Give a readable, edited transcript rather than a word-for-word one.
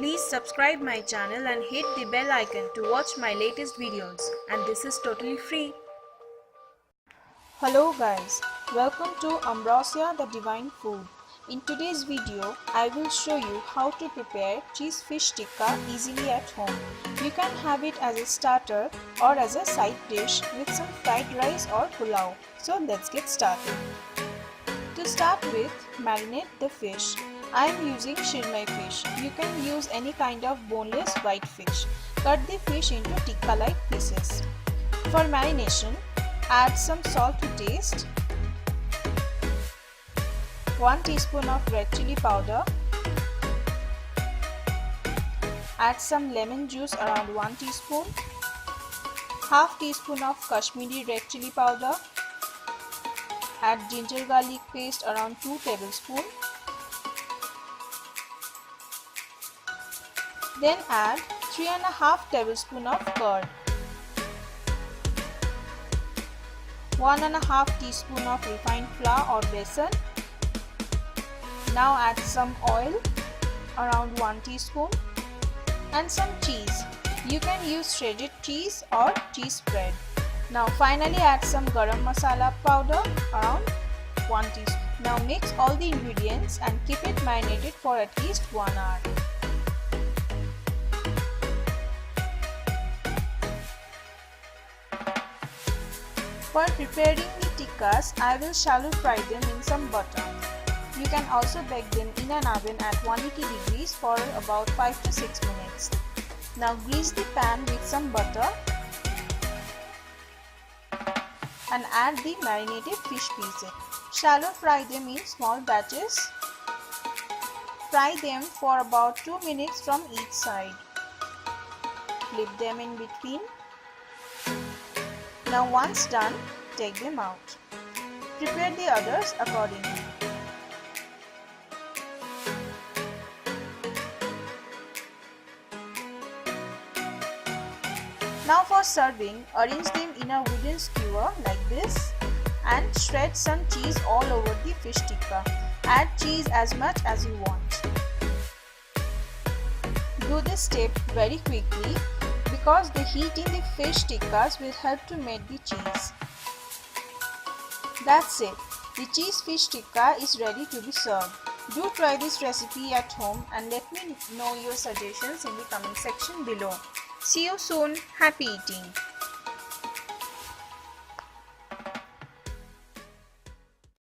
Please subscribe my channel and hit the bell icon to watch my latest videos, and this is totally free. Hello guys, welcome to Ambrosia the Divine Food. In today's video, I will show you how to prepare cheese fish tikka easily at home. You can have it as a starter or as a side dish with some fried rice or pulao. So let's get started. To start with, marinate the fish. I am using shirmai fish. You can use any kind of boneless white fish. Cut the fish into tikka-like pieces. For marination, add some salt to taste, 1 teaspoon of red chili powder, add some lemon juice around 1 teaspoon, half teaspoon of Kashmiri red chili powder, add ginger garlic paste around 2 tablespoons, then add 3.5 tablespoons of curd, 1.5 teaspoon of refined flour or besan. Now add some oil around 1 teaspoon and some cheese. You can use shredded cheese or cheese spread. Now finally add some garam masala powder around 1 teaspoon. Now mix all the ingredients and keep it marinated for at least 1 hour. For preparing the tikkas, I will shallow fry them in some butter. You can also bake them in an oven at 180 degrees for about 5 to 6 minutes. Now grease the pan with some butter and add the marinated fish pieces. Shallow fry them in small batches. Fry them for about 2 minutes from each side. Flip them in between. Now once done, take them out. Prepare the others accordingly. Now for serving, arrange them in a wooden skewer like this and shred some cheese all over the fish tikka. Add cheese as much as you want. Do this step very quickly because the heat in the fish tikkas will help to melt the cheese. That's it. The cheese fish tikka is ready to be served. Do try this recipe at home and let me know your suggestions in the comment section below. See you soon. Happy eating.